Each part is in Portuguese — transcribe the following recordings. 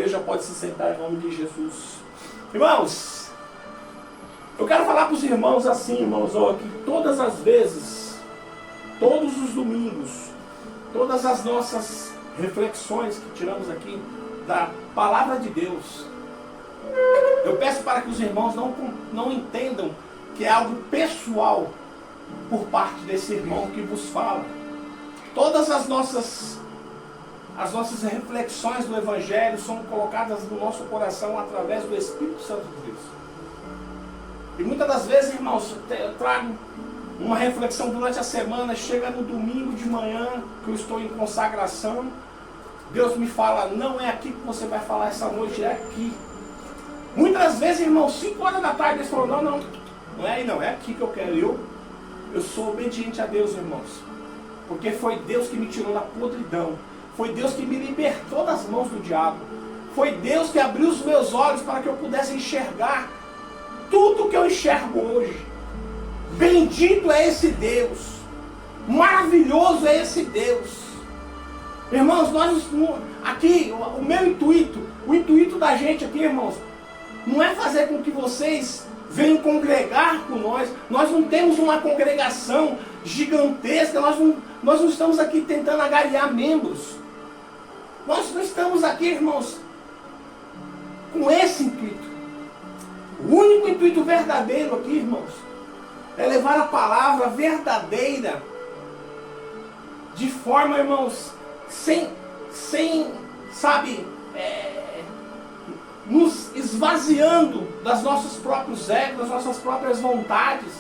igreja pode se sentar em nome de Jesus. Irmãos, eu quero falar para os irmãos assim, irmãos, ó, que todas as vezes, todos os domingos, todas as nossas reflexões que tiramos aqui da palavra de Deus, eu peço para que os irmãos não entendam que é algo pessoal por parte desse irmão que vos fala. Todas as nossas reflexões do Evangelho são colocadas no nosso coração através do Espírito Santo de Deus. E muitas das vezes, irmãos, eu trago uma reflexão durante a semana, chega no domingo de manhã, que eu estou em consagração, Deus me fala, não é aqui que você vai falar essa noite, é aqui. Muitas vezes, irmãos, 5 horas da tarde, eles falam, não é aí não, é aqui que eu quero. Eu sou obediente a Deus, irmãos, porque foi Deus que me tirou da podridão, foi Deus que me libertou das mãos do diabo, foi Deus que abriu os meus olhos para que eu pudesse enxergar tudo que eu enxergo hoje. Bendito é esse Deus, maravilhoso é esse Deus. Irmãos, nós aqui, o meu intuito, o intuito da gente aqui, irmãos, não é fazer com que vocês venham congregar com nós. Nós não temos uma congregação gigantesca, nós não estamos aqui tentando agariar membros. Nós não estamos aqui, irmãos, com esse intuito. O único intuito verdadeiro aqui, irmãos, é levar a palavra verdadeira de forma, irmãos, sem sabe, nos esvaziando das nossos próprios egos, das nossas próprias vontades,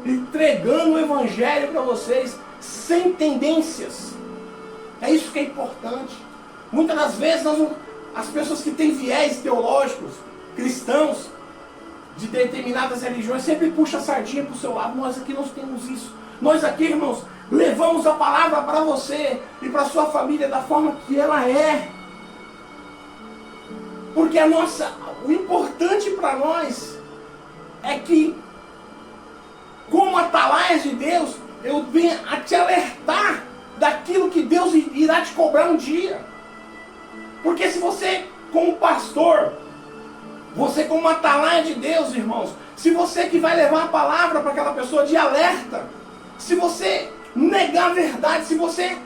entregando o Evangelho para vocês sem tendências. É isso que é importante. Muitas das vezes as pessoas que têm viés teológicos, cristãos, de determinadas religiões, sempre puxam a sardinha para o seu lado. Nós aqui não temos isso. Nós aqui, irmãos, levamos a palavra para você e para a sua família da forma que ela é. Porque o importante para nós é que, como atalaias de Deus, eu venho a te alertar daquilo que Deus irá te cobrar um dia. Porque se você, como pastor, você como atalaia de Deus, irmãos, se você que vai levar a palavra para aquela pessoa de alerta, se você negar a verdade, se você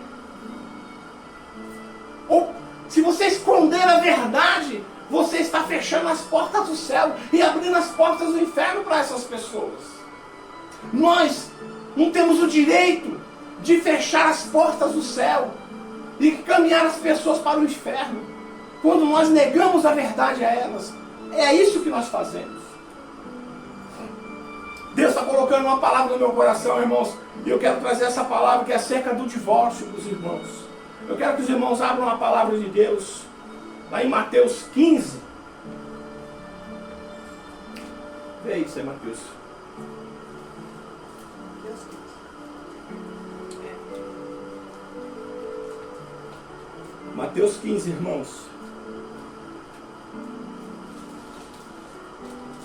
esconder a verdade, você está fechando as portas do céu e abrindo as portas do inferno para essas pessoas. Nós não temos o direito de fechar as portas do céu e caminhar as pessoas para o inferno quando nós negamos a verdade a elas. É isso que nós fazemos. Deus está colocando uma palavra no meu coração, irmãos, e eu quero trazer essa palavra que é acerca do divórcio para os irmãos. Eu quero que os irmãos abram a palavra de Deus lá em Mateus 15. Vê isso aí, Mateus. Mateus 15, irmãos.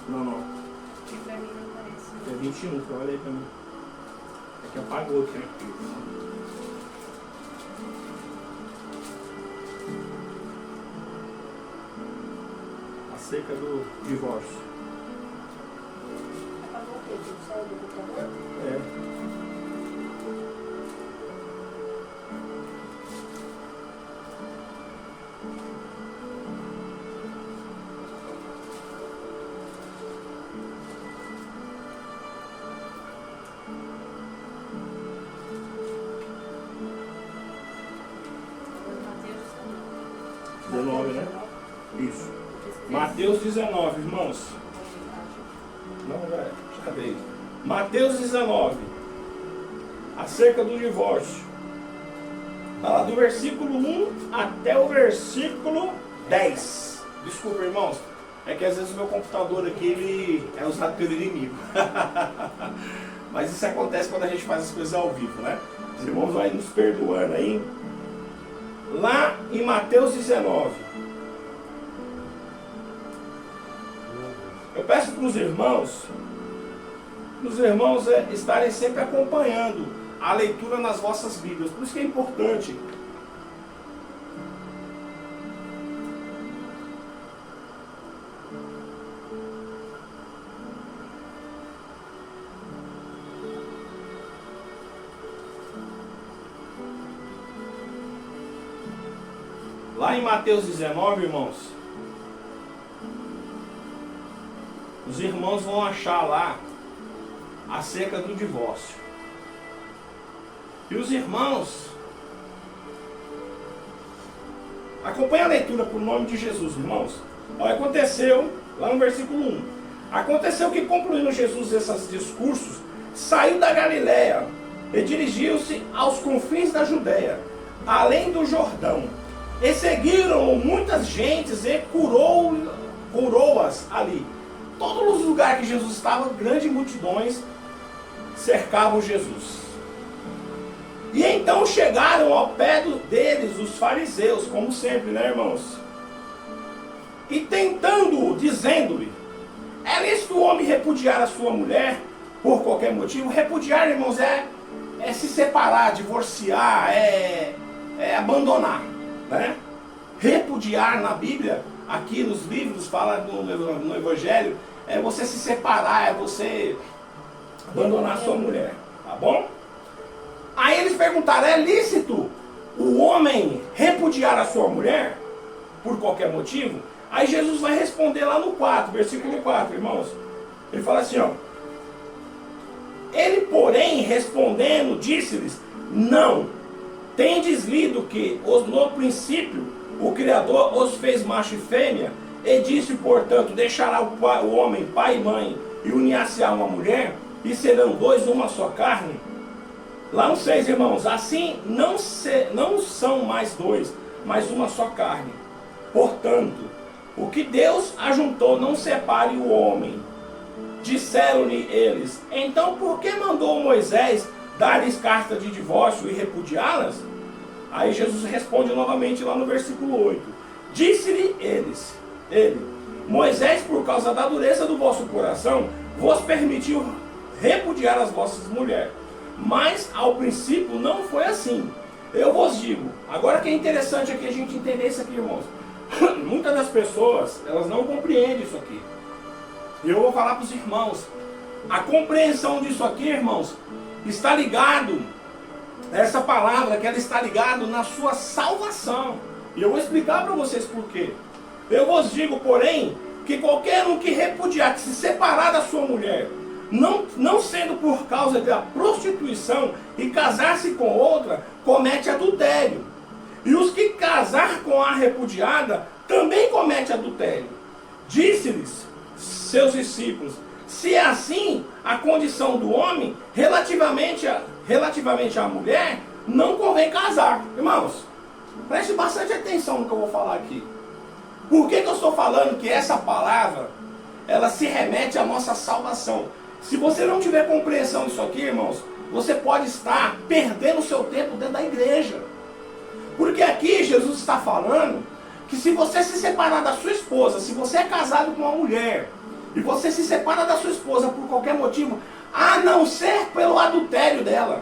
Não. Pra mim não parece. É 21, olha aí pra mim. É que apagou aqui. Acerca do divórcio. Apagou o quê? Tipo, saiu do computador? É. Isso. Mateus 19, irmãos. Não, já veio. Mateus 19. Acerca do divórcio. Fala do versículo 1 até o versículo 10. Desculpa, irmãos. É que às vezes o meu computador aqui ele é usado pelo inimigo. Mas isso acontece quando a gente faz as coisas ao vivo, né? Os irmãos vão nos perdoando aí. Lá em Mateus 19. Eu peço para os irmãos estarem sempre acompanhando a leitura nas vossas Bíblias. Por isso que é importante Lá em Mateus 19, irmãos, os irmãos vão achar lá acerca do divórcio. E os irmãos, acompanha a leitura por nome de Jesus, irmãos. Olha, aconteceu, lá no versículo 1, aconteceu que, concluindo Jesus esses discursos, saiu da Galiléia e dirigiu-se aos confins da Judéia, além do Jordão. E seguiram muitas gentes e curou-as ali. Todos os lugares que Jesus estava, grandes multidões cercavam Jesus. E então chegaram ao pé deles os fariseus, como sempre, né, irmãos? E tentando-o, dizendo-lhe: é lícito o homem repudiar a sua mulher por qualquer motivo? Repudiar, irmãos, é se separar, divorciar, é abandonar, né? Repudiar na Bíblia, aqui nos livros, fala no Evangelho, é você se separar, é você abandonar a sua mulher, tá bom? Aí eles perguntaram: é lícito o homem repudiar a sua mulher por qualquer motivo? Aí Jesus vai responder lá no 4, versículo 4, irmãos. Ele fala assim, ó: ele, porém, respondendo, disse-lhes: não, tendes lido que no princípio o Criador os fez macho e fêmea, e disse, portanto, deixará o homem pai e mãe, e unir-se a uma mulher, e serão dois uma só carne? Lá no 6, irmãos: assim não são mais dois, mas uma só carne. Portanto, o que Deus ajuntou não separe o homem. Disseram-lhe eles: então por que mandou Moisés dar-lhes carta de divórcio e repudiá-las? Aí Jesus responde novamente lá no versículo 8: disse-lhe ele: Moisés, por causa da dureza do vosso coração, vos permitiu repudiar as vossas mulheres. Mas ao princípio não foi assim. Eu vos digo. Agora que é interessante aqui a gente entender isso aqui, irmãos. Muitas das pessoas, elas não compreendem isso aqui. E eu vou falar para os irmãos. A compreensão disso aqui, irmãos, está ligado, essa palavra, que ela está ligada na sua salvação. E eu vou explicar para vocês por quê. Eu vos digo, porém, que qualquer um que repudiar, que se separar da sua mulher, não sendo por causa da prostituição, e casar-se com outra, comete adultério. E os que casar com a repudiada também comete adultério. Disse-lhes seus discípulos: se é assim a condição do homem, relativamente à mulher, não convém casar. Irmãos, preste bastante atenção no que eu vou falar aqui. Por que eu estou falando que essa palavra, ela se remete à nossa salvação? Se você não tiver compreensão disso aqui, irmãos, você pode estar perdendo o seu tempo dentro da igreja. Porque aqui Jesus está falando que se você se separar da sua esposa, se você é casado com uma mulher, e você se separa da sua esposa por qualquer motivo, a não ser pelo adultério dela.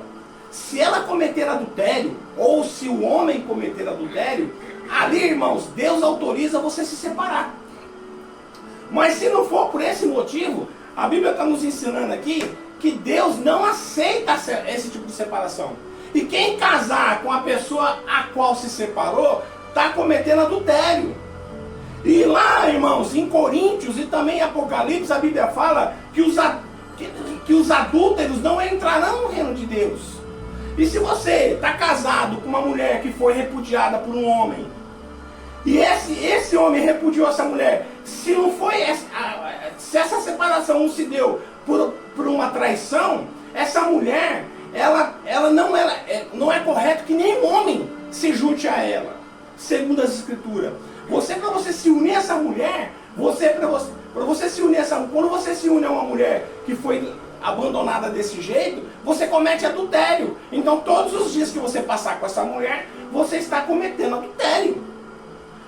Se ela cometer adultério, ou se o homem cometer adultério, ali, irmãos, Deus autoriza você se separar. Mas se não for por esse motivo, a Bíblia está nos ensinando aqui que Deus não aceita esse tipo de separação. E quem casar com a pessoa a qual se separou, está cometendo adultério. E lá, irmãos, em Coríntios e também em Apocalipse, a Bíblia fala que os adúlteros não entrarão no reino de Deus. E se você está casado com uma mulher que foi repudiada por um homem, e esse homem repudiou essa mulher, se essa separação não se deu por uma traição, essa mulher, ela não é correto que nenhum homem se junte a ela, segundo as Escrituras. Para você se unir a essa mulher, para você se unir quando você se une a uma mulher que foi abandonada desse jeito, você comete adultério. Então todos os dias que você passar com essa mulher, você está cometendo adultério.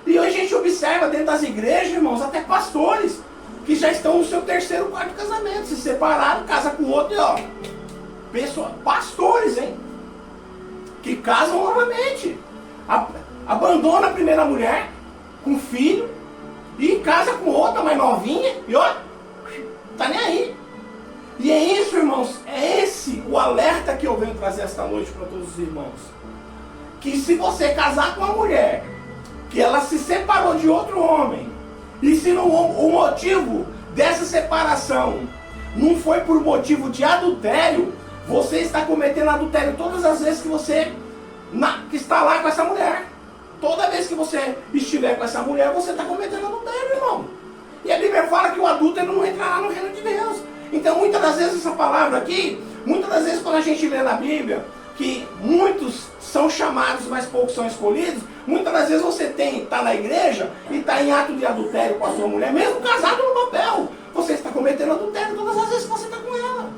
E hoje a gente observa dentro das igrejas, irmãos, até pastores que já estão no seu terceiro, quarto casamento, se separaram, casa com outro e ó, pastores, hein, que casam novamente, abandona a primeira mulher com filho e casa com outra mais novinha e ó, tá nem aí. E é isso, irmãos, é esse o alerta que eu venho trazer esta noite para todos os irmãos. Que se você casar com uma mulher que ela se separou de outro homem, e se o motivo dessa separação não foi por motivo de adultério, você está cometendo adultério todas as vezes que você que está lá com essa mulher. Toda vez que você estiver com essa mulher, você está cometendo adultério, irmão. E a Bíblia fala que o adúltero não entrará no reino de Deus. Então, muitas das vezes essa palavra aqui, muitas das vezes quando a gente lê na Bíblia que muitos são chamados, mas poucos são escolhidos, muitas das vezes você está na igreja e está em ato de adultério com a sua mulher, mesmo casado no papel, você está cometendo adultério todas as vezes que você está com ela.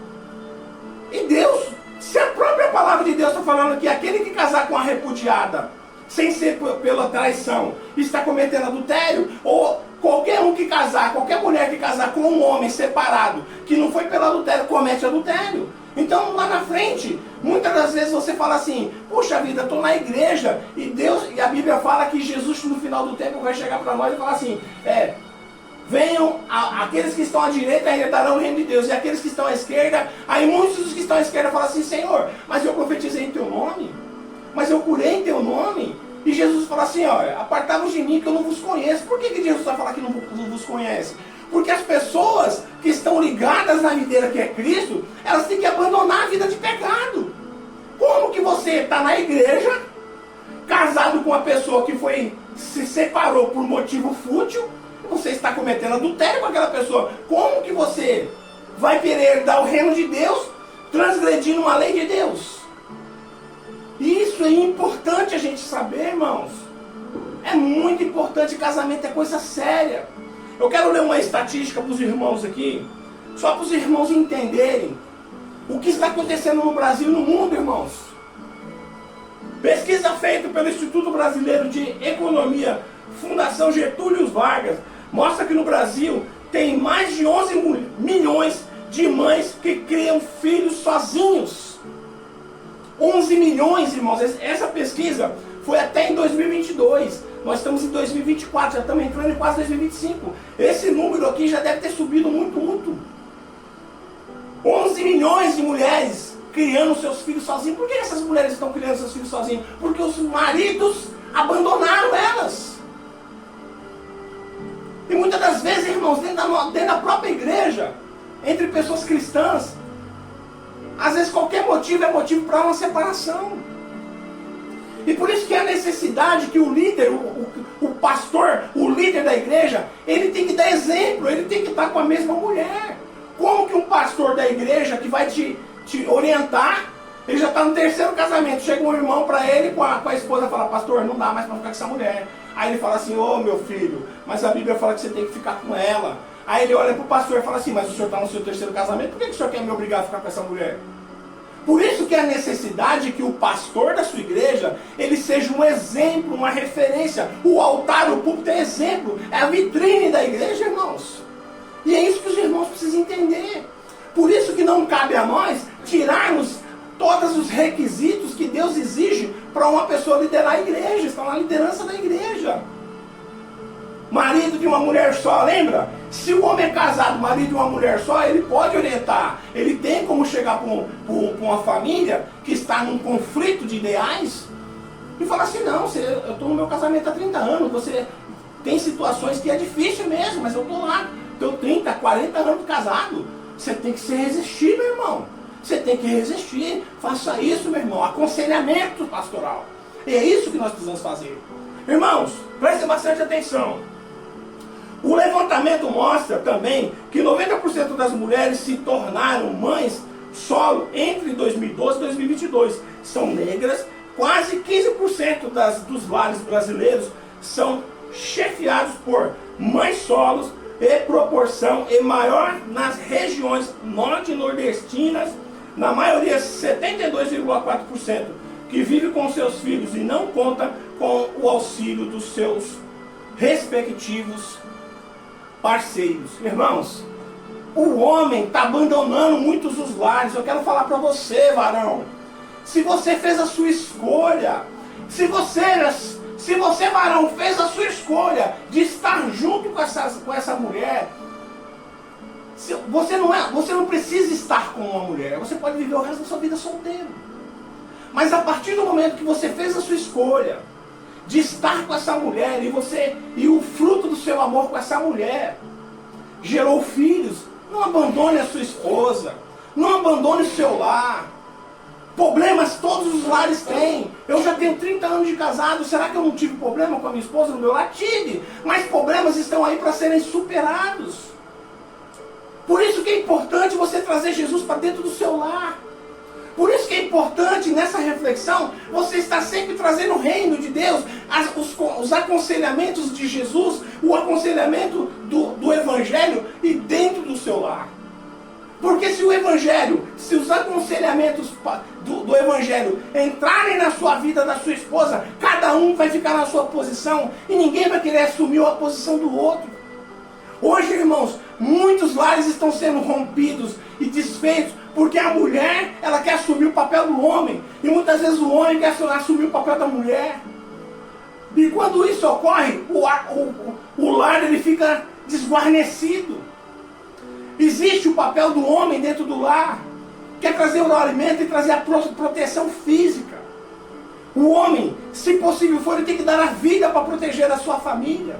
E Deus, se a própria palavra de Deus está falando que aquele que casar com a repudiada, sem ser pela traição, está cometendo adultério, ou qualquer um que casar, qualquer mulher que casar com um homem separado, que não foi pelo adultério, comete adultério. Então lá na frente, muitas das vezes você fala assim, puxa vida, estou na igreja, e Deus, e a Bíblia fala que Jesus no final do tempo vai chegar para nós e falar assim, venham, aqueles que estão à direita herdarão o reino de Deus, e aqueles que estão à esquerda, aí muitos dos que estão à esquerda falam assim, Senhor, mas eu profetizei em teu nome, mas eu curei em teu nome, e Jesus fala assim, olha, apartai-vos de mim que eu não vos conheço. Por que Jesus vai falar que não vos conhece? Porque as pessoas que estão ligadas na videira que é Cristo, elas têm que abandonar a vida de pecado. Como que você está na igreja, casado com uma pessoa que se separou por motivo fútil, você está cometendo adultério com aquela pessoa? Como que você vai querer dar o reino de Deus transgredindo uma lei de Deus? Isso é importante a gente saber, irmãos. É muito importante, casamento é coisa séria. Eu quero ler uma estatística para os irmãos aqui, só para os irmãos entenderem o que está acontecendo no Brasil e no mundo, irmãos. Pesquisa feita pelo Instituto Brasileiro de Economia, Fundação Getúlio Vargas, mostra que no Brasil tem mais de 11 milhões de mães que criam filhos sozinhos. 11 milhões, irmãos. Essa pesquisa foi até em 2022. Nós estamos em 2024, já estamos entrando em quase 2025. Esse número aqui já deve ter subido muito, muito. 11 milhões de mulheres criando seus filhos sozinhos. Por que essas mulheres estão criando seus filhos sozinhos? Porque os maridos abandonaram elas. E muitas das vezes, irmãos, dentro da própria igreja, entre pessoas cristãs, às vezes qualquer motivo é motivo para uma separação. E por isso que a necessidade que o líder, o pastor, o líder da igreja, ele tem que dar exemplo, ele tem que estar com a mesma mulher. Como que um pastor da igreja que vai te orientar, ele já está no terceiro casamento, chega um irmão para ele com a esposa e fala, pastor, não dá mais para ficar com essa mulher. Aí ele fala assim, ô meu filho, mas a Bíblia fala que você tem que ficar com ela. Aí ele olha para o pastor e fala assim, mas o senhor está no seu terceiro casamento, por que o senhor quer me obrigar a ficar com essa mulher? Por isso que é a necessidade que o pastor da sua igreja, ele seja um exemplo, uma referência. O altar, o púlpito é exemplo, é a vitrine da igreja, irmãos. E é isso que os irmãos precisam entender. Por isso que não cabe a nós tirarmos todos os requisitos que Deus exige para uma pessoa liderar a igreja, estar na liderança da igreja. Marido de uma mulher só, lembra? Se o homem é casado, marido de uma mulher só, ele pode orientar. Ele tem como chegar para uma família que está num conflito de ideais e falar assim, não, eu estou no meu casamento há 30 anos, você tem situações que é difícil mesmo, mas eu estou lá, estou 30, 40 anos casado. Você tem que se resistir, meu irmão. Você tem que resistir. Faça isso, meu irmão. Aconselhamento pastoral. E é isso que nós precisamos fazer. Irmãos, prestem bastante atenção. O levantamento mostra também que 90% das mulheres se tornaram mães solo entre 2012 e 2022. São negras, quase 15% dos lares brasileiros são chefiados por mães solos, e proporção é maior nas regiões norte e nordestinas, na maioria 72,4%, que vive com seus filhos e não conta com o auxílio dos seus respectivos parceiros. Irmãos, o homem está abandonando muitos os lares. Eu quero falar para você, varão, se você fez a sua escolha, se você, varão, fez a sua escolha de estar junto com essa mulher, você não precisa estar com uma mulher, você pode viver o resto da sua vida solteiro. Mas a partir do momento que você fez a sua escolha de estar com essa mulher, e o fruto do seu amor com essa mulher gerou filhos. Não abandone a sua esposa, não abandone o seu lar. Problemas todos os lares têm. Eu já tenho 30 anos de casado, será que eu não tive problema com a minha esposa no meu lar? Tive, mas problemas estão aí para serem superados. Por isso que é importante você trazer Jesus para dentro do seu lar. Por isso que é importante nessa reflexão você estar sempre trazendo o reino de Deus, os aconselhamentos de Jesus, o aconselhamento do Evangelho e dentro do seu lar. Porque se o Evangelho, se os aconselhamentos do Evangelho entrarem na sua vida, da sua esposa, cada um vai ficar na sua posição e ninguém vai querer assumir a posição do outro. Hoje, irmãos, muitos lares estão sendo rompidos e desfeitos porque a mulher, ela quer assumir o papel do homem e muitas vezes o homem quer assumir o papel da mulher. E quando isso ocorre, o lar ele fica desguarnecido. Existe o papel do homem dentro do lar, que é trazer o alimento e trazer a proteção física. O homem, se possível for, ele tem que dar a vida para proteger a sua família.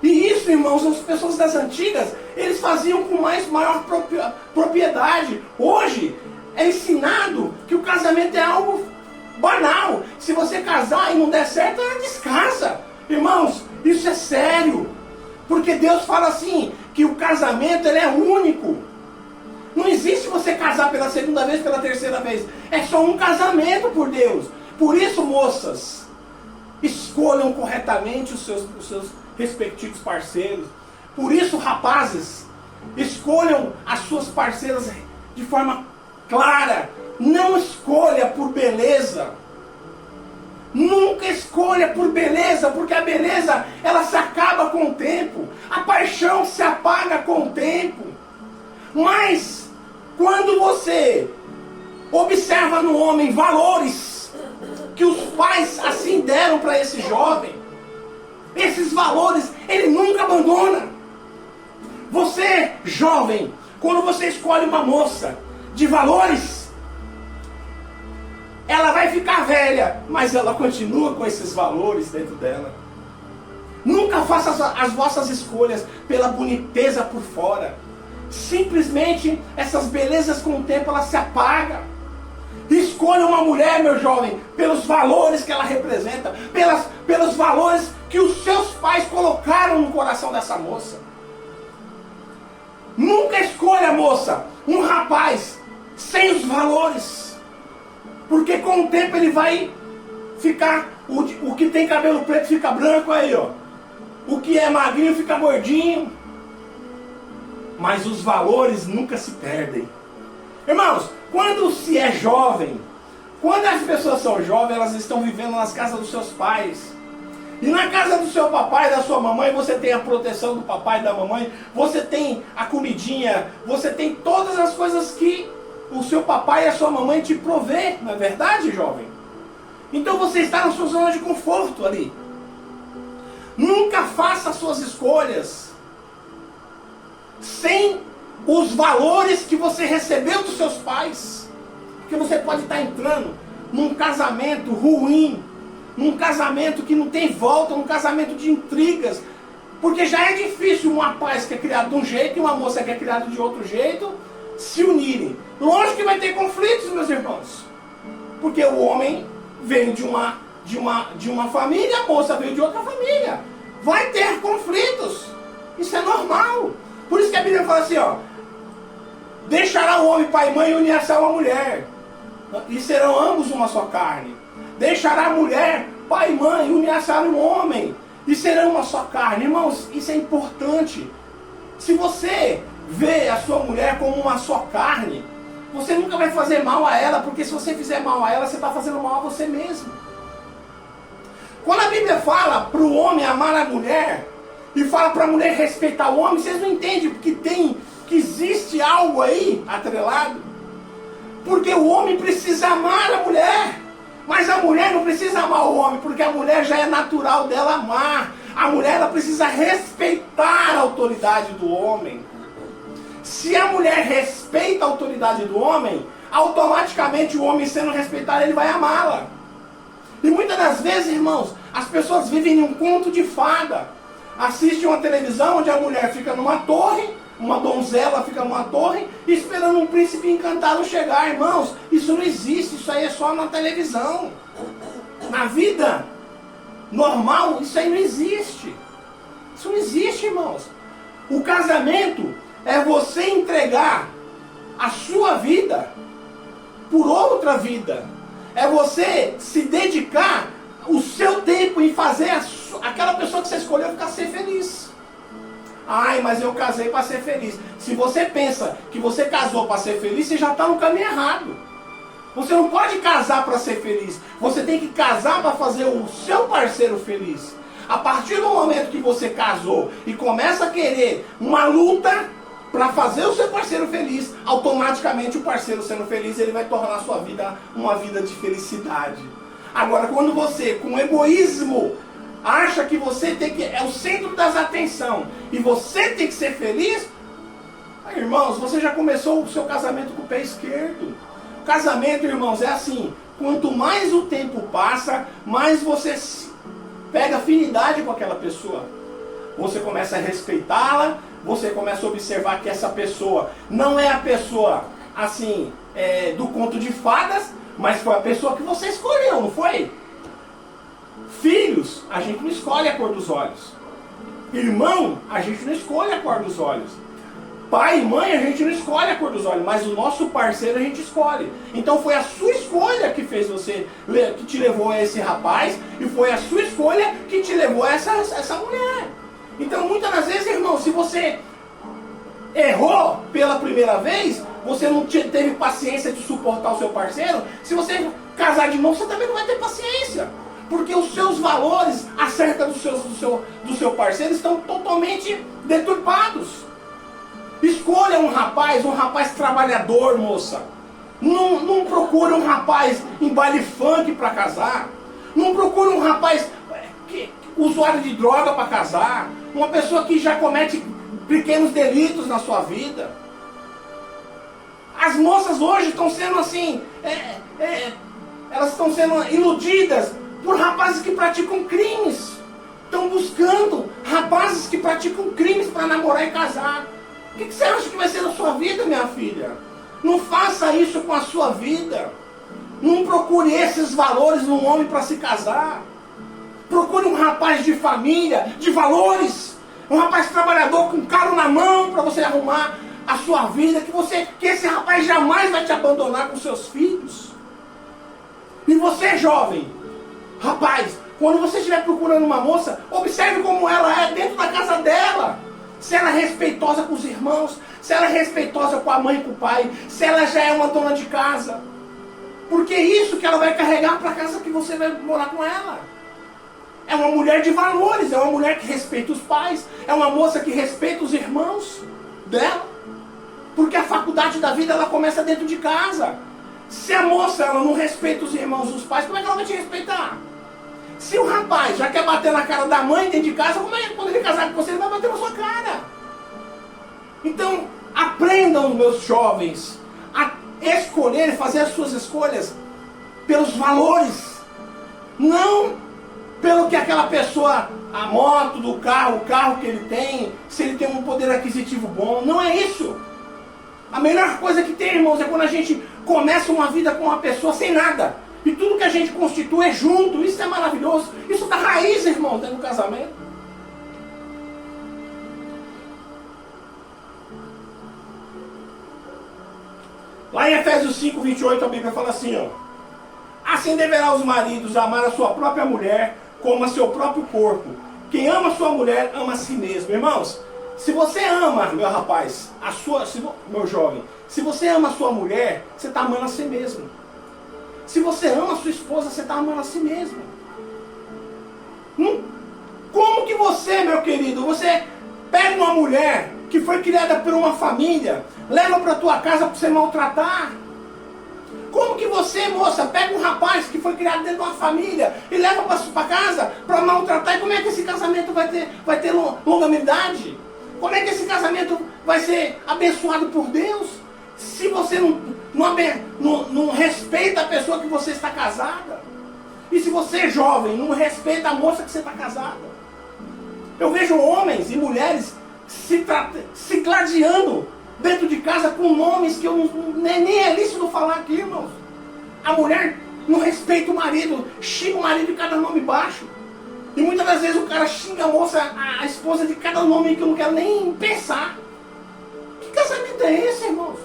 E isso, irmãos, as pessoas das antigas, eles faziam com maior propriedade. Hoje, é ensinado que o casamento é algo banal. Se você casar e não der certo, descasa. Irmãos, isso é sério. Porque Deus fala assim, que o casamento ele é único. Não existe você casar pela segunda vez, pela terceira vez. É só um casamento por Deus. Por isso, moças, escolham corretamente os seus respectivos parceiros. Por isso, rapazes, escolham as suas parceiras de forma clara. Não escolha por beleza. Nunca escolha por beleza, porque a beleza ela se acaba com o tempo. A paixão se apaga com o tempo. Mas quando você observa no homem valores que os pais assim deram para esse jovem, esses valores ele nunca abandona. Você, jovem, quando você escolhe uma moça de valores, ela vai ficar velha, mas ela continua com esses valores dentro dela. Nunca faça as vossas escolhas pela boniteza por fora. Simplesmente essas belezas com o tempo elas se apagam. Escolha uma mulher, meu jovem, pelos valores que ela representa, pelos valores que os seus pais colocaram no coração dessa moça. Nunca escolha, moça, um rapaz sem os valores. Porque com o tempo ele vai ficar, o que tem cabelo preto fica branco aí, ó. O que é magrinho fica gordinho. Mas os valores nunca se perdem. Irmãos, quando se é jovem, quando as pessoas são jovens, elas estão vivendo nas casas dos seus pais. E na casa do seu papai e da sua mamãe, você tem a proteção do papai e da mamãe, você tem a comidinha, você tem todas as coisas que o seu papai e a sua mamãe te provê, não é verdade, jovem? Então você está na sua zona de conforto ali. Nunca faça suas escolhas sem os valores que você recebeu dos seus pais. Porque você pode estar entrando num casamento ruim, num casamento que não tem volta, num casamento de intrigas. Porque já é difícil um rapaz que é criado de um jeito e uma moça que é criada de outro jeito se unirem. Lógico que vai ter conflitos, meus irmãos. Porque o homem veio de uma família, a moça veio de outra família. Vai ter conflitos. Isso é normal. Por isso que a Bíblia fala assim, ó. Deixará o homem pai e mãe e unir-se a uma mulher. E serão ambos uma só carne. Deixará a mulher pai e mãe e unir-se a um homem. E serão uma só carne. Irmãos, isso é importante. Se você vê a sua mulher como uma só carne, você nunca vai fazer mal a ela, porque se você fizer mal a ela, você está fazendo mal a você mesmo. Quando a Bíblia fala para o homem amar a mulher, e fala para a mulher respeitar o homem, vocês não entendem que existe algo aí atrelado. Porque o homem precisa amar a mulher, mas a mulher não precisa amar o homem, porque a mulher já é natural dela amar. A mulher ela precisa respeitar a autoridade do homem. Se a mulher respeita a autoridade do homem, automaticamente o homem sendo respeitado, ele vai amá-la. E muitas das vezes, irmãos, as pessoas vivem em um conto de fada. Assistem uma televisão onde a mulher fica numa torre, uma donzela fica numa torre, esperando um príncipe encantado chegar. Irmãos, isso não existe, isso aí é só na televisão. Na vida normal, isso aí não existe. Isso não existe, irmãos. O casamento é você entregar a sua vida por outra vida. É você se dedicar o seu tempo em fazer aquela pessoa que você escolheu ficar ser feliz. Ai, mas eu casei para ser feliz. Se você pensa que você casou para ser feliz, você já está no caminho errado. Você não pode casar para ser feliz. Você tem que casar para fazer o seu parceiro feliz. A partir do momento que você casou e começa a querer uma luta para fazer o seu parceiro feliz, automaticamente o parceiro sendo feliz, ele vai tornar a sua vida uma vida de felicidade. Agora, quando você, com egoísmo, acha que você é o centro das atenções e você tem que ser feliz, aí, irmãos, você já começou o seu casamento com o pé esquerdo. O casamento, irmãos, é assim, quanto mais o tempo passa, mais você pega afinidade com aquela pessoa. Você começa a respeitá-la, você começa a observar que essa pessoa não é a pessoa, assim, do conto de fadas, mas foi a pessoa que você escolheu, não foi? Filhos, a gente não escolhe a cor dos olhos. Irmão, a gente não escolhe a cor dos olhos. Pai e mãe, a gente não escolhe a cor dos olhos, mas o nosso parceiro a gente escolhe. Então foi a sua escolha que fez você, que te levou a esse rapaz, e foi a sua escolha que te levou a essa mulher. Então muitas das vezes, irmão, se você errou pela primeira vez, você não teve paciência de suportar o seu parceiro, se você casar de novo, você também não vai ter paciência. Porque os seus valores acerca do seu parceiro estão totalmente deturpados. Escolha um rapaz trabalhador, moça. Não procure um rapaz em baile funk para casar. Não procure um rapaz usuário de droga para casar. Uma pessoa que já comete pequenos delitos na sua vida. As moças hoje estão sendo assim, elas estão sendo iludidas por rapazes que praticam crimes. Estão buscando rapazes que praticam crimes para namorar e casar. O que você acha que vai ser da sua vida, minha filha? Não faça isso com a sua vida. Não procure esses valores num homem para se casar. Procure um rapaz de família, de valores. Um rapaz trabalhador com calo na mão para você arrumar a sua vida. Que esse rapaz jamais vai te abandonar com seus filhos. E você, jovem, rapaz, quando você estiver procurando uma moça, observe como ela é dentro da casa dela. Se ela é respeitosa com os irmãos, se ela é respeitosa com a mãe e com o pai, se ela já é uma dona de casa. Porque é isso que ela vai carregar para a casa que você vai morar com ela. É uma mulher de valores, é uma mulher que respeita os pais, é uma moça que respeita os irmãos dela. Porque a faculdade da vida ela começa dentro de casa. Se a moça ela não respeita os irmãos dos pais, como é que ela vai te respeitar? Se o rapaz já quer bater na cara da mãe dentro de casa, como é que quando ele casar com você, ele vai bater na sua cara? Então, aprendam, meus jovens, a escolher, fazer as suas escolhas pelos valores. Não pelo que aquela pessoa, a moto do carro, o carro que ele tem, se ele tem um poder aquisitivo bom. Não é isso. A melhor coisa que tem, irmãos, é quando a gente começa uma vida com uma pessoa sem nada. E tudo que a gente constitui é junto. Isso é maravilhoso. Isso dá raiz, irmão, dentro do casamento. Lá em Efésios 5, 28, a Bíblia fala assim, ó. Assim deverá os maridos amar a sua própria mulher como a seu próprio corpo. Quem ama a sua mulher, ama a si mesmo. Irmãos, se você ama, meu rapaz, meu jovem, se você ama a sua mulher, você está amando a si mesmo. Se você ama a sua esposa, você está amando a si mesmo. Como que você, meu querido, você pega uma mulher que foi criada por uma família, leva para a tua casa para você maltratar? Como que você, moça, pega um rapaz que foi criado dentro de uma família e leva para casa para maltratar? E como é que esse casamento vai ter longanimidade? Como é que esse casamento vai ser abençoado por Deus? Se você não respeita a pessoa que você está casada. E se você é jovem, não respeita a moça que você está casada. Eu vejo homens e mulheres se gladiando dentro de casa com nomes que eu nem é lícito falar aqui, irmãos. A mulher não respeita o marido, xinga o marido de cada nome baixo. E muitas das vezes o cara xinga a moça, a esposa de cada nome que eu não quero nem pensar. Que casamento é esse, irmãos?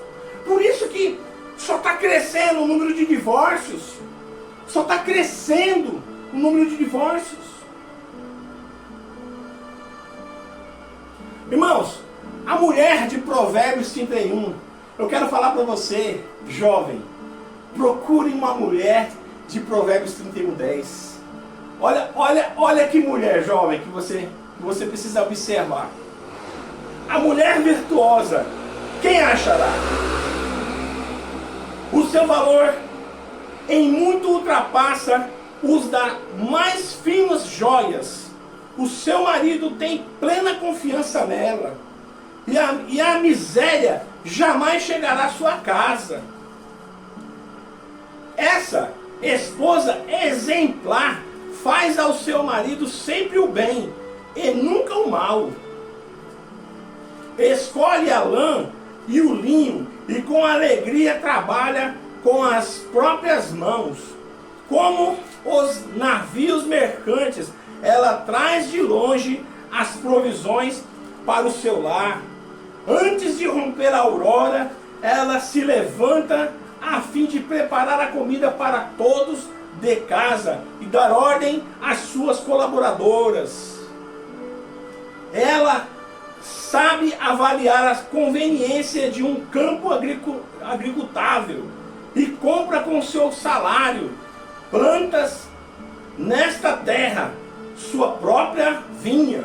Por isso que só está crescendo o número de divórcios. Só está crescendo o número de divórcios. Irmãos, a mulher de Provérbios 31, eu quero falar para você, jovem, procure uma mulher de Provérbios 31:10. Olha que mulher, jovem, que você precisa observar. A mulher virtuosa, quem achará? O seu valor em muito ultrapassa os das mais finas joias. O seu marido tem plena confiança nela. E a miséria jamais chegará à sua casa. Essa esposa exemplar faz ao seu marido sempre o bem e nunca o mal. Escolhe a lã e o linho e com alegria trabalha com as próprias mãos. Como os navios mercantes, ela traz de longe as provisões para o seu lar. Antes de romper a aurora, ela se levanta a fim de preparar a comida para todos de casa e dar ordem às suas colaboradoras. Ela sabe avaliar a conveniência de um campo agricultável e compra com seu salário plantas nesta terra, sua própria vinha.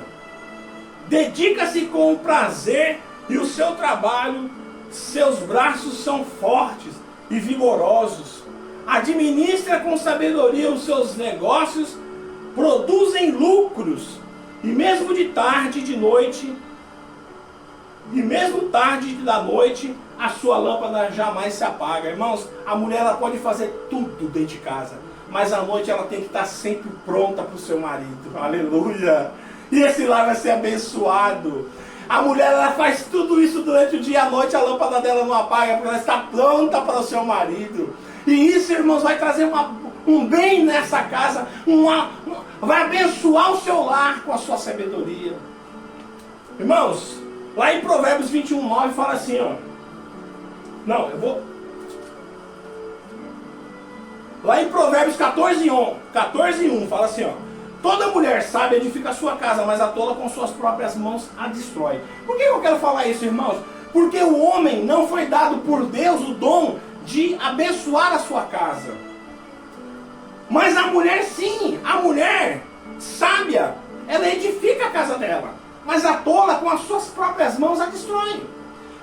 Dedica-se com prazer e o seu trabalho, seus braços são fortes e vigorosos. Administra com sabedoria os seus negócios, produzem lucros, e mesmo de tarde e de noite, e mesmo tarde da noite, a sua lâmpada jamais se apaga. Irmãos, a mulher ela pode fazer tudo dentro de casa, mas à noite ela tem que estar sempre pronta para o seu marido. Aleluia! E esse lar vai ser abençoado. A mulher ela faz tudo isso durante o dia e à noite, a lâmpada dela não apaga, porque ela está pronta para o seu marido. E isso, irmãos, vai trazer um bem nessa casa, vai abençoar o seu lar com a sua sabedoria. Irmãos, lá em Provérbios 21:9 fala assim, ó. Lá em Provérbios 14:1 fala assim, ó. Toda mulher sábia edifica a sua casa, mas a tola com suas próprias mãos a destrói. Por que eu quero falar isso, irmãos? Porque o homem não foi dado por Deus o dom de abençoar a sua casa. Mas a mulher sim, a mulher sábia, ela edifica a casa dela. Mas a tola com as suas próprias mãos a destrói.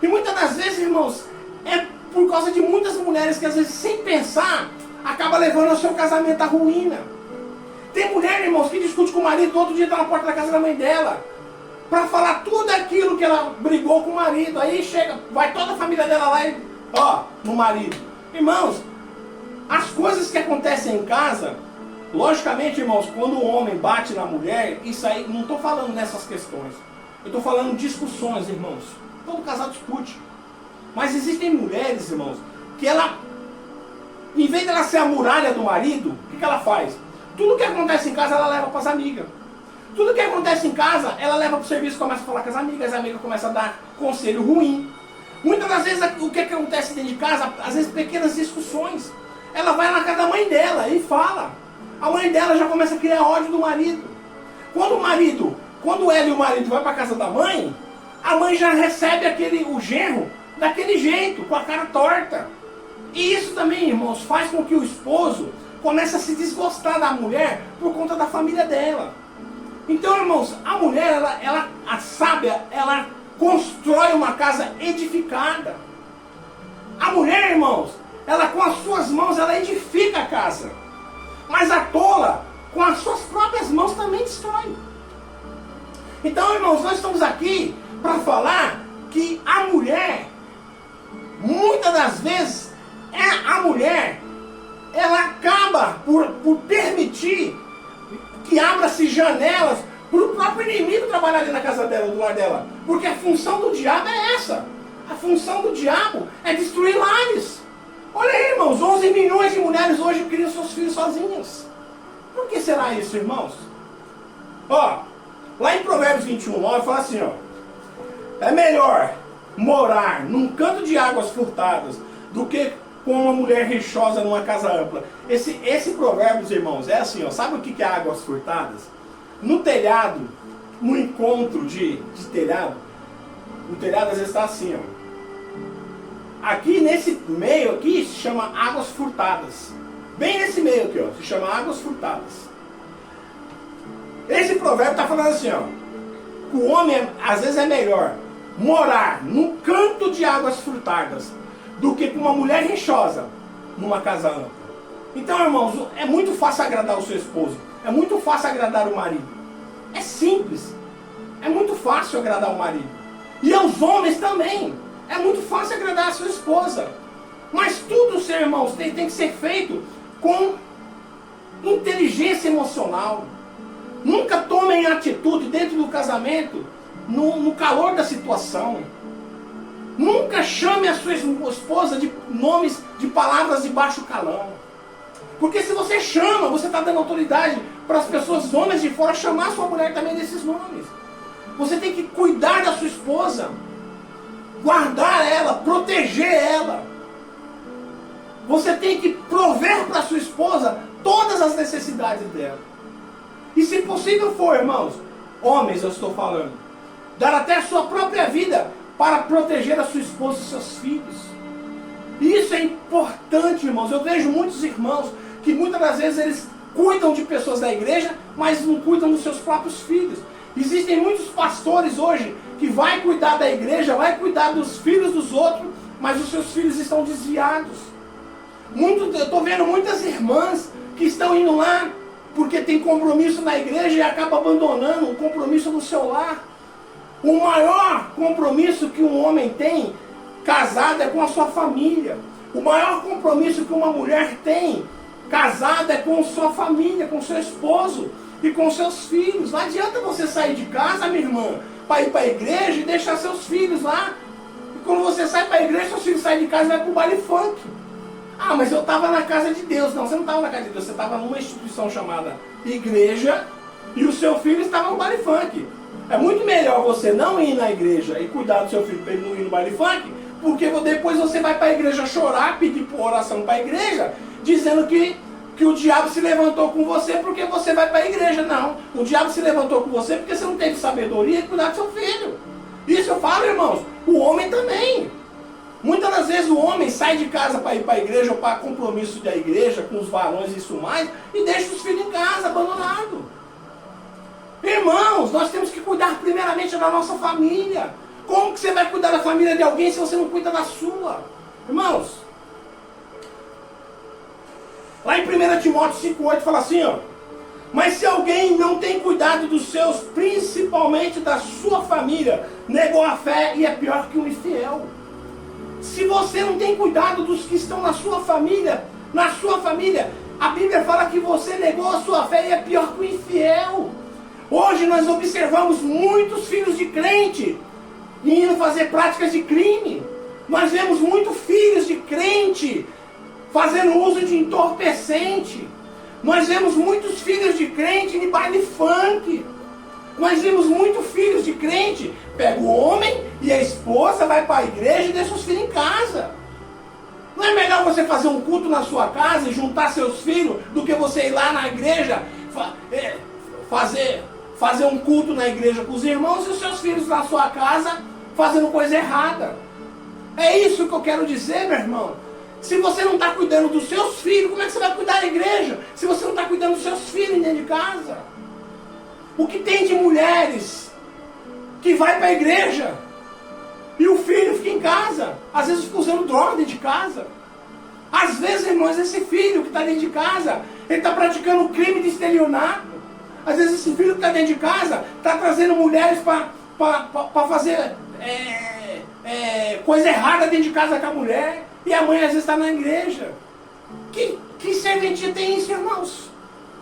E muitas das vezes, irmãos, é por causa de muitas mulheres que às vezes sem pensar, acaba levando o seu casamento à ruína. Tem mulher, irmãos, que discute com o marido, todo dia está na porta da casa da mãe dela, para falar tudo aquilo que ela brigou com o marido. Aí chega, vai toda a família dela lá e, no marido. Irmãos, as coisas que acontecem em casa, logicamente, irmãos, quando o homem bate na mulher, isso aí, não estou falando nessas questões. Eu estou falando discussões, irmãos. Todo casal discute. Mas existem mulheres, irmãos, que ela, em vez de ela ser a muralha do marido, o que ela faz? Tudo que acontece em casa, ela leva para as amigas. Tudo que acontece em casa, ela leva para o serviço, começa a falar com as amigas começam a dar conselho ruim. Muitas das vezes, o que acontece dentro de casa, às vezes pequenas discussões. Ela vai na casa da mãe dela e fala. A mãe dela já começa a criar ódio do marido. Quando ela e o marido vão para a casa da mãe, a mãe já recebe o genro daquele jeito, com a cara torta. E isso também, irmãos, faz com que o esposo comece a se desgostar da mulher por conta da família dela. Então, irmãos, a mulher, a sábia, ela constrói uma casa edificada. A mulher, irmãos, ela com as suas mãos, ela edifica a casa. Mas a tola, com as suas próprias mãos, também destrói. Então, irmãos, nós estamos aqui para falar que a mulher, muitas das vezes, é a mulher ela acaba por permitir que abra-se janelas para o próprio inimigo trabalhar ali na casa dela, do lar dela. Porque a função do diabo é essa. A função do diabo é destruir lares. Olha aí, irmãos, 11 milhões de mulheres hoje criam seus filhos sozinhas. Por que será isso, irmãos? Ó, lá em Provérbios 21:9 fala assim, ó. É melhor morar num canto de águas furtadas do que com uma mulher rixosa numa casa ampla. Esse Provérbios, irmãos, é assim, ó. Sabe o que é águas furtadas? No telhado, no encontro de telhado, o telhado às vezes está assim, ó. Aqui nesse meio aqui se chama águas furtadas. Bem nesse meio aqui, ó, se chama águas furtadas. Esse provérbio está falando assim, ó. Que o homem, às vezes, é melhor morar num canto de águas furtadas do que com uma mulher rixosa numa casa ampla. Então, irmãos, é muito fácil agradar o seu esposo. É muito fácil agradar o marido. É simples. É muito fácil agradar o marido. E aos homens também. É muito fácil agradar a sua esposa. Mas tudo, seus irmãos, tem que ser feito com inteligência emocional. Nunca tomem atitude dentro do casamento no calor da situação. Nunca chame a sua esposa de nomes, de palavras de baixo calão. Porque se você chama, você está dando autoridade para as pessoas, os homens de fora, chamar a sua mulher também desses nomes. Você tem que cuidar da sua esposa, guardar ela, proteger ela. Você tem que prover para a sua esposa todas as necessidades dela. E se possível for, irmãos, homens eu estou falando, dar até a sua própria vida para proteger a sua esposa e seus filhos. E isso é importante, irmãos. Eu vejo muitos irmãos que muitas das vezes eles cuidam de pessoas da igreja, mas não cuidam dos seus próprios filhos. Existem muitos pastores hoje que vai cuidar da igreja, vai cuidar dos filhos dos outros, mas os seus filhos estão desviados. Eu estou vendo muitas irmãs que estão indo lá porque tem compromisso na igreja e acaba abandonando o compromisso no seu lar. O maior compromisso que um homem tem casado é com a sua família. O maior compromisso que uma mulher tem casada é com sua família, com seu esposo e com seus filhos. Não adianta você sair de casa, minha irmã, para ir para a igreja e deixar seus filhos lá. E quando você sai para a igreja, seus filhos saem de casa e vai para o baile funk. Ah, mas eu estava na casa de Deus. Não, você não estava na casa de Deus, você estava numa instituição chamada igreja e o seu filho estava no baile funk. É muito melhor você não ir na igreja e cuidar do seu filho para ele não ir no baile funk, porque depois você vai para a igreja chorar, pedir por oração para a igreja, dizendo que o diabo se levantou com você porque você vai para a igreja. Não, o diabo se levantou com você porque você não teve sabedoria e cuidar do seu filho. Isso eu falo, irmãos, o homem também. Muitas das vezes o homem sai de casa para ir para a igreja ou para compromisso da igreja com os varões e isso mais, e deixa os filhos em casa, abandonados. Irmãos, nós temos que cuidar primeiramente da nossa família. Como que você vai cuidar da família de alguém se você não cuida da sua? Irmãos, lá em 1 Timóteo 5,8 fala assim, ó. Mas se alguém não tem cuidado dos seus, principalmente da sua família, negou a fé e é pior que um infiel. Se você não tem cuidado dos que estão na sua família, a Bíblia fala que você negou a sua fé e é pior que um infiel. Hoje nós observamos muitos filhos de crente indo fazer práticas de crime. Nós vemos muitos filhos de crente fazendo uso de entorpecente. Nós vemos muitos filhos de crente em baile funk. Nós vemos muitos filhos de crente, pega o homem e a esposa, vai para a igreja e deixa os filhos em casa. Não é melhor você fazer um culto na sua casa e juntar seus filhos do que você ir lá na igreja fazer um culto na igreja com os irmãos e os seus filhos na sua casa fazendo coisa errada? É isso que eu quero dizer, meu irmão. Se você não está cuidando dos seus filhos, como é que você vai cuidar da igreja? Se você não está cuidando dos seus filhos dentro de casa? O que tem de mulheres que vai para a igreja e o filho fica em casa? Às vezes fica usando droga dentro de casa. Às vezes, irmãos, esse filho que está dentro de casa, ele está praticando crime de estelionato. Às vezes esse filho que está dentro de casa está trazendo mulheres para fazer coisa errada dentro de casa com a mulher. E a mãe às vezes está na igreja. Que serventia tem isso, irmãos?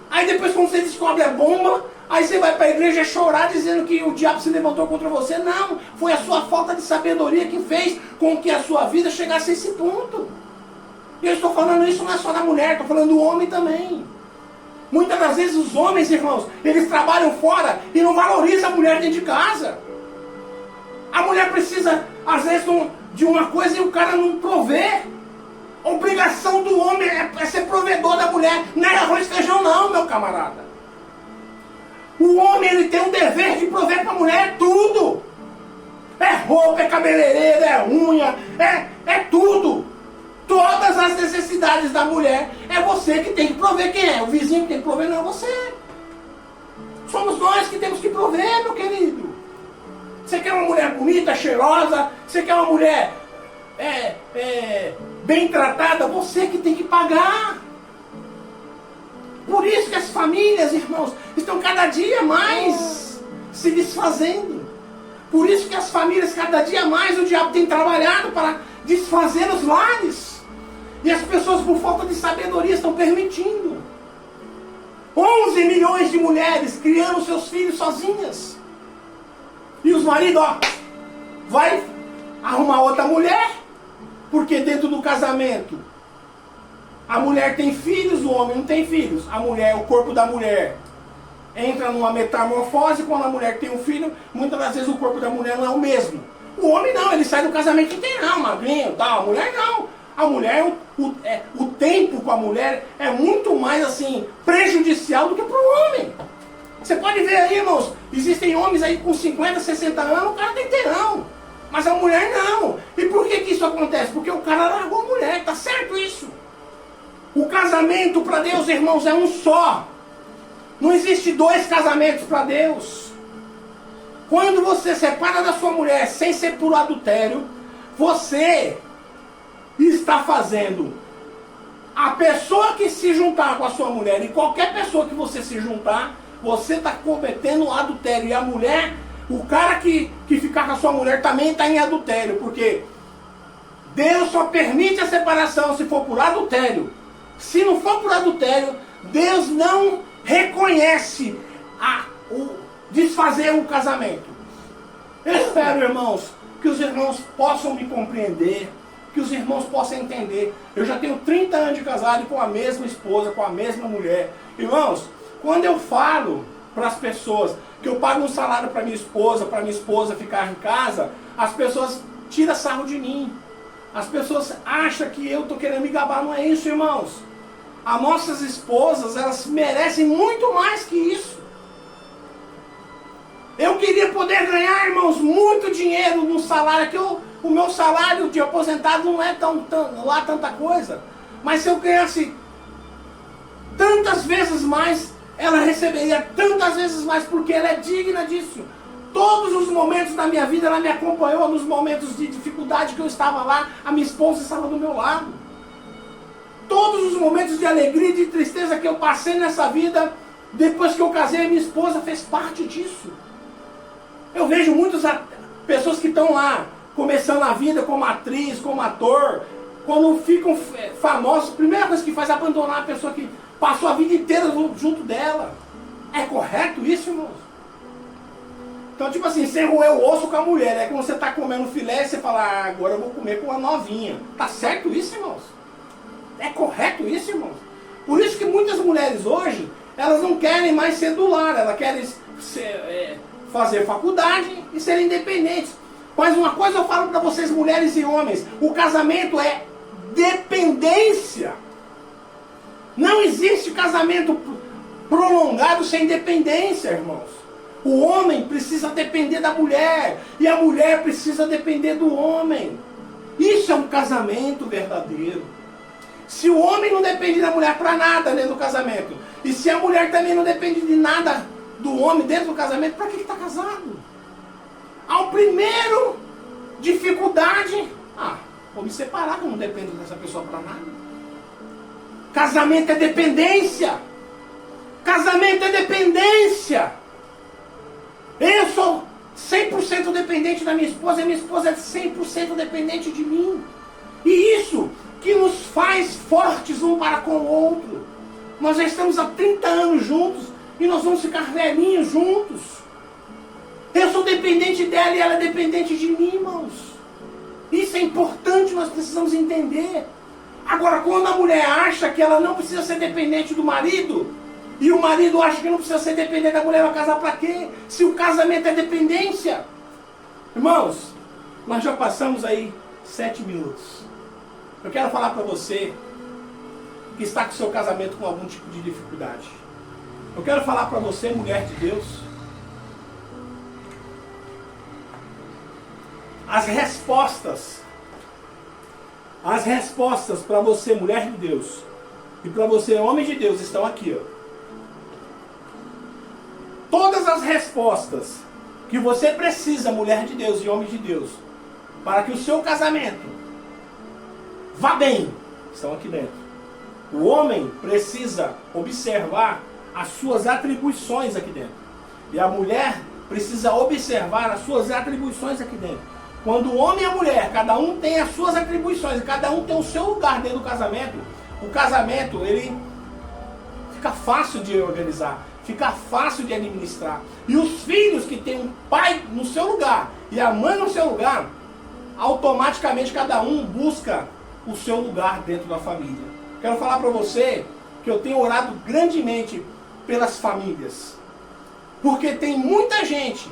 Aí depois quando você descobre a bomba, aí você vai para a igreja chorar dizendo que o diabo se levantou contra você. Não, foi a sua falta de sabedoria que fez com que a sua vida chegasse a esse ponto. E eu estou falando isso não é só da mulher, estou falando do homem também. Muitas das vezes os homens, irmãos, eles trabalham fora e não valorizam a mulher dentro de casa. A mulher precisa, às vezes, de uma coisa e o cara não provê. A obrigação do homem é ser provedor da mulher. Não é arroz e feijão não, meu camarada. O homem, ele tem um dever de prover para a mulher tudo. É roupa, é cabeleireiro, é unha, é tudo. Todas as necessidades da mulher é você que tem que prover. Quem é? O vizinho que tem que prover, não é você. Somos nós que temos que prover, meu querido. Você quer uma mulher bonita, cheirosa? Você quer uma mulher bem tratada? Você que tem que pagar. Por isso que as famílias, irmãos, estão cada dia mais se desfazendo. Por isso que as famílias, cada dia mais, o diabo tem trabalhado para desfazer os lares. E as pessoas, por falta de sabedoria, estão permitindo. 11 milhões de mulheres criando seus filhos sozinhas. E os maridos, vai arrumar outra mulher, porque dentro do casamento, a mulher tem filhos, o homem não tem filhos. A mulher, o corpo da mulher, entra numa metamorfose. Quando a mulher tem um filho, muitas das vezes o corpo da mulher não é o mesmo. O homem não, ele sai do casamento inteirão, magrinho e tal. A mulher não. A mulher, o tempo com a mulher é muito mais assim, prejudicial do que para o homem. Você pode ver aí, irmãos, existem homens aí com 50, 60 anos, o cara tem inteirão. Mas a mulher não. E por que isso acontece? Porque o cara largou a mulher, tá certo isso? O casamento para Deus, irmãos, é um só. Não existe dois casamentos para Deus. Quando você separa da sua mulher sem ser por adultério, você está fazendo a pessoa que se juntar com a sua mulher, e qualquer pessoa que você se juntar, você está cometendo adultério. E a mulher, o cara que ficar com a sua mulher também está em adultério, porque Deus só permite a separação se for por adultério. Se não for por adultério, Deus não reconhece desfazer o casamento. Eu espero, irmãos, que os irmãos possam me compreender, que os irmãos possam entender. Eu já tenho 30 anos de casado com a mesma esposa, com a mesma mulher. Irmãos, quando eu falo para as pessoas que eu pago um salário para minha esposa ficar em casa, as pessoas tiram sarro de mim. As pessoas acham que eu estou querendo me gabar. Não é isso, irmãos. As nossas esposas, elas merecem muito mais que isso. Eu queria poder ganhar, irmãos, muito dinheiro no salário, que o meu salário de aposentado não é lá tanta coisa. Mas se eu ganhasse tantas vezes mais, ela receberia tantas vezes mais, porque ela é digna disso. Todos os momentos da minha vida ela me acompanhou, nos momentos de dificuldade que eu estava lá, a minha esposa estava do meu lado. Todos os momentos de alegria e de tristeza que eu passei nessa vida, depois que eu casei, a minha esposa fez parte disso. Eu vejo muitas pessoas que estão lá, começando a vida como atriz, como ator, quando ficam famosos, a primeira coisa que faz é abandonar a pessoa que passou a vida inteira junto dela. É correto isso, irmãos? Então, tipo assim, você roeu o osso com a mulher, é quando você está comendo filé e você fala, agora eu vou comer com a novinha. Tá certo isso, irmãos? É correto isso, irmãos? Por isso que muitas mulheres hoje, elas não querem mais ser do lar, elas querem fazer faculdade e ser independentes. Mas uma coisa eu falo para vocês, mulheres e homens, o casamento é dependência. Não existe casamento prolongado sem dependência, irmãos. O homem precisa depender da mulher e a mulher precisa depender do homem. Isso é um casamento verdadeiro. Se o homem não depende da mulher para nada dentro do casamento, e se a mulher também não depende de nada do homem dentro do casamento, para que está casado? Ao primeiro dificuldade, vou me separar, que eu não dependo dessa pessoa para nada. Casamento é dependência. Casamento é dependência. Eu sou 100% dependente da minha esposa e a minha esposa é 100% dependente de mim. E isso que nos faz fortes um para com o outro. Nós já estamos há 30 anos juntos e nós vamos ficar velhinhos juntos. Eu sou dependente dela e ela é dependente de mim, irmãos. Isso é importante, nós precisamos entender. Agora, quando a mulher acha que ela não precisa ser dependente do marido, e o marido acha que não precisa ser dependente da mulher, vai casar para quê? Se o casamento é dependência. Irmãos, nós já passamos aí 7 minutos. Eu quero falar para você que está com o seu casamento com algum tipo de dificuldade. Eu quero falar para você, mulher de Deus, as respostas para você, mulher de Deus, e para você, homem de Deus, estão aqui, ó. Todas as respostas que você precisa, mulher de Deus e homem de Deus, para que o seu casamento vá bem, estão aqui dentro. O homem precisa observar as suas atribuições aqui dentro. E a mulher precisa observar as suas atribuições aqui dentro. Quando o homem e a mulher, cada um tem as suas atribuições, cada um tem o seu lugar dentro do casamento, o casamento, ele fica fácil de organizar, fica fácil de administrar. E os filhos que têm um pai no seu lugar e a mãe no seu lugar, automaticamente cada um busca o seu lugar dentro da família. Quero falar para você que eu tenho orado grandemente pelas famílias. Porque tem muita gente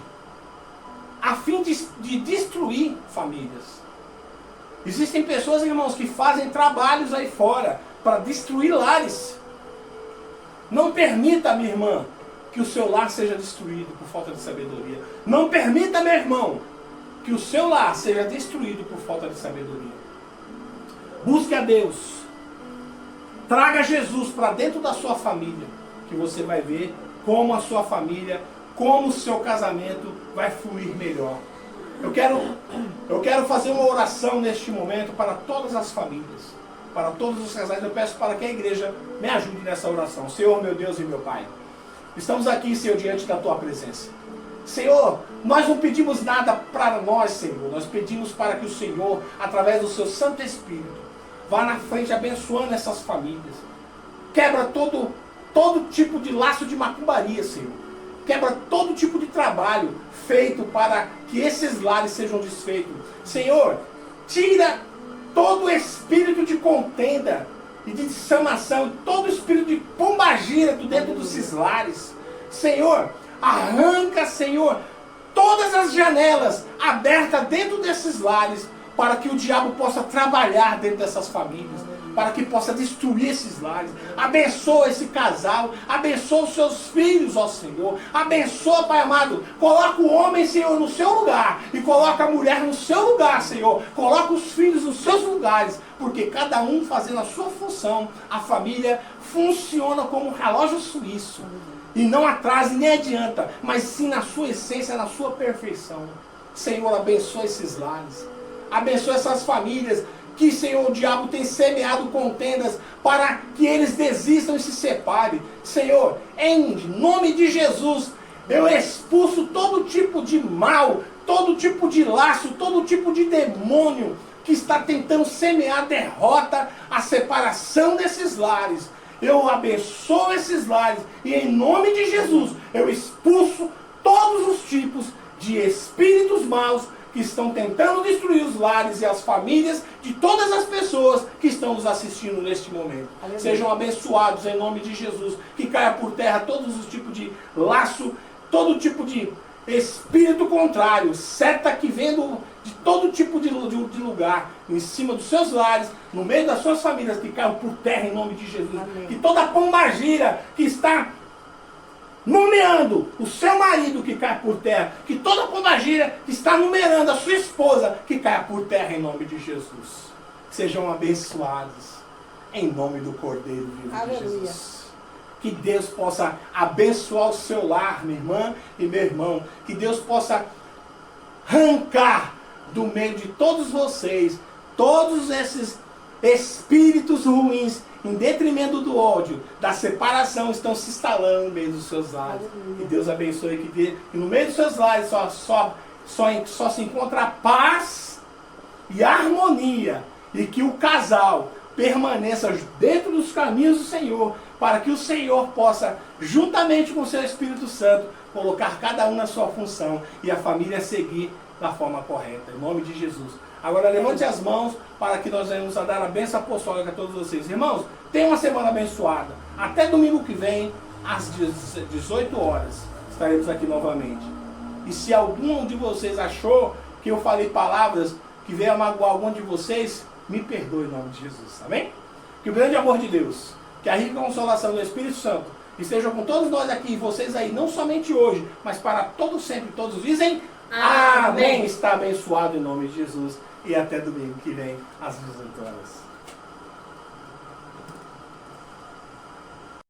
a fim de destruir famílias. Existem pessoas, irmãos, que fazem trabalhos aí fora para destruir lares. Não permita, minha irmã, que o seu lar seja destruído por falta de sabedoria. Não permita, meu irmão, que o seu lar seja destruído por falta de sabedoria. Busque a Deus. Traga Jesus para dentro da sua família, que você vai ver como a sua família, como o seu casamento vai fluir melhor. Eu quero fazer uma oração neste momento para todas as famílias, para todos os casais. Eu peço para que a igreja me ajude nessa oração. Senhor, meu Deus e meu Pai, estamos aqui, Senhor, diante da Tua presença. Senhor, nós não pedimos nada para nós, Senhor. Nós pedimos para que o Senhor, através do Seu Santo Espírito, vá na frente abençoando essas famílias. Quebra todo tipo de laço de macumbaria, Senhor. Quebra todo tipo de trabalho feito para que esses lares sejam desfeitos. Senhor, tira todo espírito de contenda e de dissamação, todo espírito de pombagira dentro desses lares. Senhor, arranca, Senhor, todas as janelas abertas dentro desses lares, para que o diabo possa trabalhar dentro dessas famílias, para que possa destruir esses lares. Abençoa esse casal, abençoa os seus filhos, ó Senhor. Abençoa, Pai amado. Coloca o homem, Senhor, no seu lugar, e coloca a mulher no seu lugar, Senhor. Coloca os filhos nos seus lugares, porque cada um fazendo a sua função, a família funciona como um relógio suíço. E não atrasa nem adianta, mas sim na sua essência, na sua perfeição. Senhor, abençoa esses lares. Abençoa essas famílias que, Senhor, o diabo tem semeado contendas para que eles desistam e se separem. Senhor, em nome de Jesus, eu expulso todo tipo de mal, todo tipo de laço, todo tipo de demônio que está tentando semear a derrota, a separação desses lares. Eu abençoo esses lares e, em nome de Jesus, eu expulso todos os tipos de espíritos maus que estão tentando destruir os lares e as famílias de todas as pessoas que estão nos assistindo neste momento. Aleluia. Sejam abençoados em nome de Jesus. Que caia por terra todos os tipos de laço, todo tipo de espírito contrário, seta que vem de todo tipo de lugar, em cima dos seus lares, no meio das suas famílias, que caiam por terra em nome de Jesus. Amém. Que toda pombagira que está nomeando o seu marido, que caia por terra, que toda pombagira que está numerando a sua esposa, que caia por terra em nome de Jesus. Sejam abençoados em nome do Cordeiro vivo de Jesus. Que Deus possa abençoar o seu lar, minha irmã e meu irmão. Que Deus possa arrancar do meio de todos vocês todos esses espíritos ruins, em detrimento do ódio, da separação, estão se instalando no meio dos seus lares. Que Deus abençoe, que no meio dos seus lares só se encontra paz e harmonia E que o casal permaneça dentro dos caminhos do Senhor, para que o Senhor possa, juntamente com o seu Espírito Santo, colocar cada um na sua função e a família seguir da forma correta. Em nome de Jesus. Agora levante as mãos para que nós venhamos a dar a bênção apostólica a todos vocês. Irmãos, tenham uma semana abençoada. Até domingo que vem, às 18 horas, estaremos aqui novamente. E se algum de vocês achou que eu falei palavras que veio a magoar algum de vocês, me perdoe em nome de Jesus, tá bem? Que o grande amor de Deus, que a rica consolação do Espírito Santo esteja com todos nós aqui e vocês aí, não somente hoje, mas para todos sempre, todos dizem amém. Está abençoado em nome de Jesus. E até domingo que vem, às 18 horas.